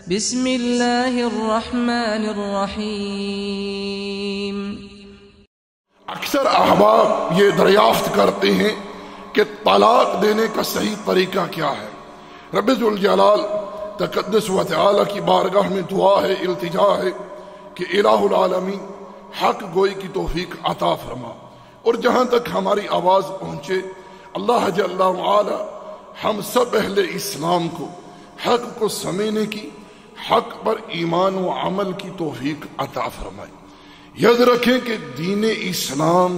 بسم اللہ الرحمن الرحیم۔ اکثر احباب یہ دریافت کرتے ہیں کہ طلاق دینے کا صحیح طریقہ کیا ہے۔ رب ذوالجلال تقدس و تعالی کی بارگاہ میں دعا ہے، التجا ہے کہ الہ العالمین حق گوئی کی توفیق عطا فرما، اور جہاں تک ہماری آواز پہنچے اللہ جل وعلا ہم سب اہل اسلام کو حق کو سمجھنے کی، حق پر ایمان و عمل کی توفیق عطا فرمائے۔ یاد رکھیں کہ دین اسلام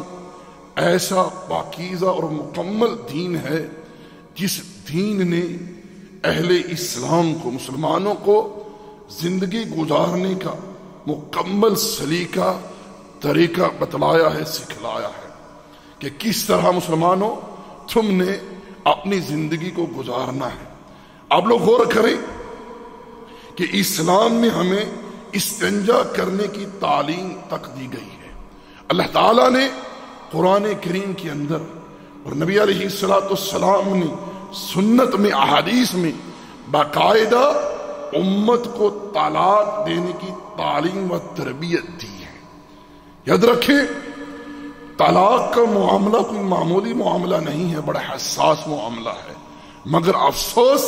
ایسا پاکیزہ اور مکمل دین ہے جس دین نے اہل اسلام کو، مسلمانوں کو زندگی گزارنے کا مکمل سلیقہ طریقہ بتلایا ہے، سکھلایا ہے کہ کس طرح مسلمانوں تم نے اپنی زندگی کو گزارنا ہے۔ آپ لوگ غور کریں کہ اسلام میں ہمیں استنجا کرنے کی تعلیم تک دی گئی ہے۔ اللہ تعالیٰ نے قرآن کریم کے اندر اور نبی علیہ السلام نے سنت میں، احادیث میں باقاعدہ امت کو طلاق دینے کی تعلیم و تربیت دی ہے۔ یاد رکھیں طلاق کا معاملہ کوئی معمولی معاملہ نہیں ہے، بڑا حساس معاملہ ہے، مگر افسوس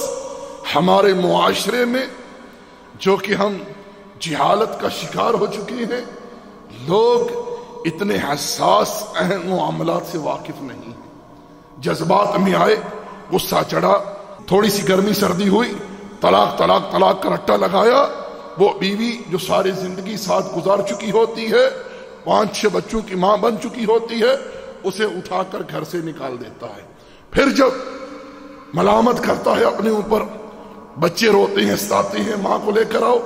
ہمارے معاشرے میں جو کہ ہم جہالت کا شکار ہو چکے ہیں، لوگ اتنے حساس اہم معاملات سے واقف نہیں ہیں۔ جذبات میں آئے، غصہ چڑھا، تھوڑی سی گرمی سردی ہوئی، طلاق طلاق طلاق کا رٹا لگایا۔ وہ بیوی جو ساری زندگی ساتھ گزار چکی ہوتی ہے، 5-6 بچوں کی ماں بن چکی ہوتی ہے، اسے اٹھا کر گھر سے نکال دیتا ہے۔ پھر جب ملامت کرتا ہے اپنے اوپر، بچے روتے ہیں، ستاتے ہیں، ماں کو لے کر آؤ،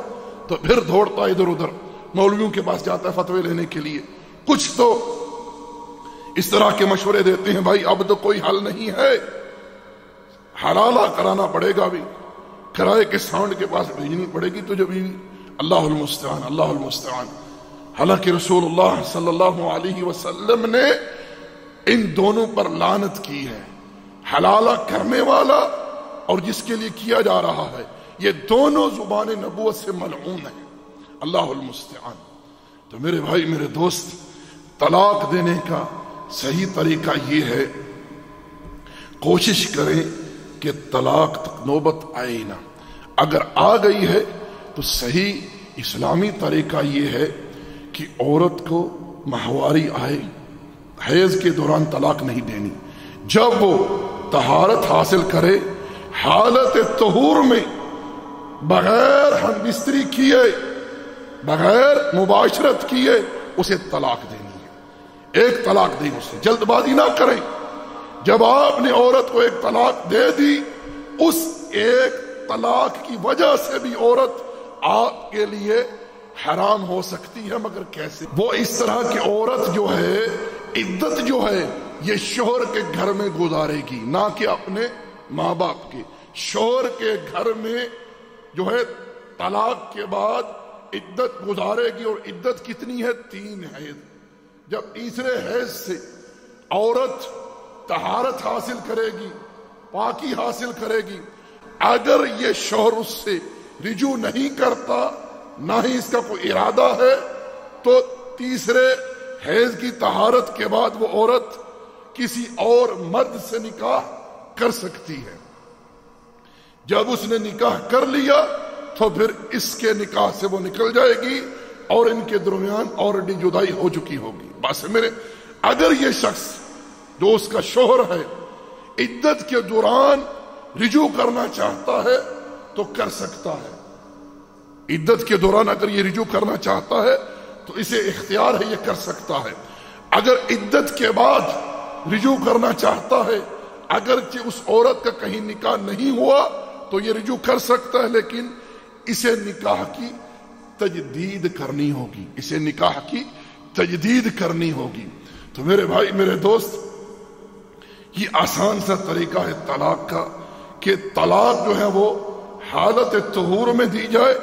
تو پھر دوڑتا ادھر ادھر مولویوں کے پاس جاتا ہے فتوے لینے کے لیے۔ کچھ تو اس طرح کے مشورے دیتے ہیں، بھائی اب تو کوئی حل نہیں ہے، حلالہ کرانا پڑے گا، بھی کرائے کے ساؤنڈ کے پاس بھیجنی پڑے گی تجھے بھی۔ اللہ المستعان، اللہ المستعان۔ حالانکہ رسول اللہ صلی اللہ علیہ وسلم نے ان دونوں پر لعنت کی ہے، حلالہ کرنے والا اور جس کے لیے کیا جا رہا ہے، یہ دونوں زبان نبوت سے ملعون ہیں۔ اللہ المستعان۔ تو میرے بھائی، میرے دوست، طلاق دینے کا صحیح طریقہ یہ ہے، کوشش کریں کہ طلاق تک نوبت آئے نہ۔ اگر آ گئی ہے تو صحیح اسلامی طریقہ یہ ہے کہ عورت کو ماہواری آئے، حیض کے دوران طلاق نہیں دینی۔ جب وہ طہارت حاصل کرے، حالت طہور میں بغیر ہم بستری کیے، بغیر مباشرت کیے اسے طلاق دینی ہے۔ ایک طلاق دیں، اسے جلد بازی نہ کریں۔ جب آپ نے عورت کو ایک طلاق دے دی، اس ایک طلاق کی وجہ سے بھی عورت آپ کے لیے حرام ہو سکتی ہے، مگر کیسے؟ وہ اس طرح کی عورت جو ہے، عدت جو ہے، یہ شوہر کے گھر میں گزارے گی، نہ کہ اپنے ماں باپ کے۔ شوہر کے گھر میں جو ہے طلاق کے بعد عدت گزارے گی، اور عدت کتنی ہے؟ 3 حیض۔ جب تیسرے حیض سے عورت طہارت حاصل کرے گی، پاکی حاصل کرے گی، اگر یہ شوہر اس سے رجوع نہیں کرتا، نہ ہی اس کا کوئی ارادہ ہے، تو تیسرے حیض کی طہارت کے بعد وہ عورت کسی اور مرد سے نکاح کر سکتی ہے۔ جب اس نے نکاح کر لیا تو پھر اس کے نکاح سے وہ نکل جائے گی، اور ان کے درمیان آلریڈی جدائی ہو چکی ہوگی۔ بس میرے، اگر یہ شخص جو اس کا شوہر ہے عدت کے دوران رجوع کرنا چاہتا ہے تو کر سکتا ہے۔ عدت کے دوران اگر یہ رجوع کرنا چاہتا ہے تو اسے اختیار ہے، یہ کر سکتا ہے۔ اگر عدت کے بعد رجوع کرنا چاہتا ہے، اگرچہ اس عورت کا کہیں نکاح نہیں ہوا تو یہ رجوع کر سکتا ہے، لیکن اسے نکاح کی تجدید کرنی ہوگی، اسے نکاح کی تجدید کرنی ہوگی۔ تو میرے بھائی، میرے دوست، یہ آسان سا طریقہ ہے طلاق کا کہ طلاق جو ہے وہ حالت طہور میں دی جائے،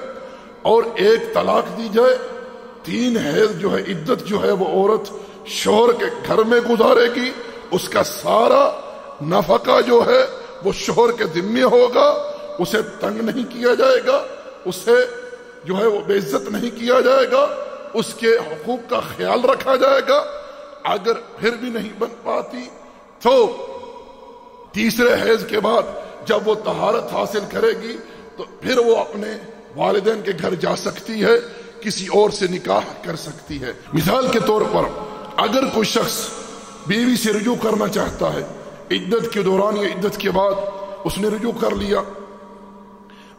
اور ایک طلاق دی جائے۔ 3 حیض جو ہے، عدت جو ہے، وہ عورت شوہر کے گھر میں گزارے گی، اس کا سارا نفقہ جو ہے وہ شوہر کے ذمہ ہوگا، اسے تنگ نہیں کیا جائے گا، اسے جو ہے وہ بے عزت نہیں کیا جائے گا، اس کے حقوق کا خیال رکھا جائے گا۔ اگر پھر بھی نہیں بن پاتی تو تیسرے حیض کے بعد جب وہ طہارت حاصل کرے گی تو پھر وہ اپنے والدین کے گھر جا سکتی ہے، کسی اور سے نکاح کر سکتی ہے۔ مثال کے طور پر اگر کوئی شخص بیوی سے رجوع کرنا چاہتا ہے، عدت کے دوران یا عدت کے بعد اس نے رجوع کر لیا،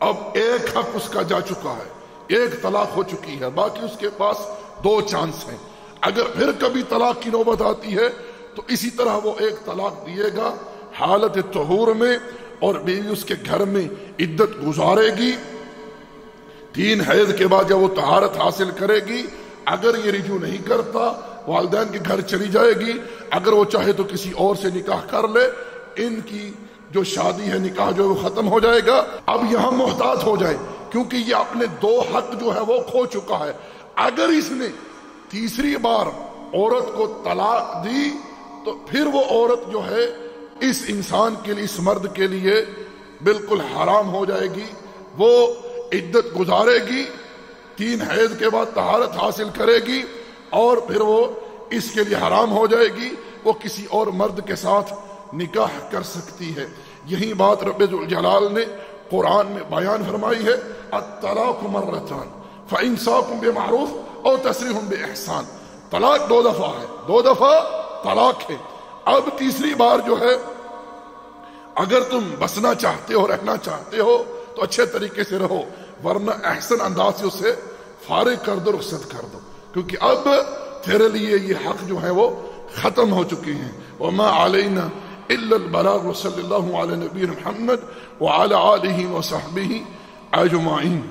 اب ایک حق اس کا جا چکا ہے، ایک طلاق ہو چکی ہے، باقی اس کے پاس 2 چانس ہیں۔ اگر پھر کبھی طلاق کی نوبت آتی ہے تو اسی طرح وہ ایک طلاق دیے گا حالت طہور میں، اور بیوی اس کے گھر میں عدت گزارے گی۔ 3 حیض کے بعد جب وہ طہارت حاصل کرے گی، اگر یہ رجوع نہیں کرتا والدین کے گھر چلی جائے گی، اگر وہ چاہے تو کسی اور سے نکاح کر لے، ان کی جو شادی ہے، نکاح جو ہے وہ ختم ہو جائے گا۔ اب یہاں محتاط ہو جائے کیونکہ یہ اپنے 2 حق جو ہے وہ کھو چکا ہے۔ اگر اس نے تیسری بار عورت کو طلاق دی تو پھر وہ عورت جو ہے اس انسان کے لیے، اس مرد کے لیے بالکل حرام ہو جائے گی۔ وہ عدت گزارے گی، 3 حیض کے بعد طہارت حاصل کرے گی، اور پھر وہ اس کے لیے حرام ہو جائے گی، وہ کسی اور مرد کے ساتھ نکاح کر سکتی ہے۔ یہی بات رب ذوالجلال نے قرآن میں بیان فرمائی ہے، الطلاق مرتان فإمساک بمعروف اور تسریح بإحسان۔ طلاق 2 دفعہ ہے، 2 دفعہ طلاق ہے۔ اب تیسری بار جو ہے، اگر تم بسنا چاہتے ہو، رہنا چاہتے ہو تو اچھے طریقے سے رہو، ورنہ احسن انداز سے اسے فارغ کر دو، رخصت کر دو، کیونکہ اب تیرے لیے یہ حق جو ہے وہ ختم ہو چکے ہیں۔ وما علینا الا البلاغ، وصلی اللہ علی نبی محمد وعلی آلہ وصحبہ اجمعین۔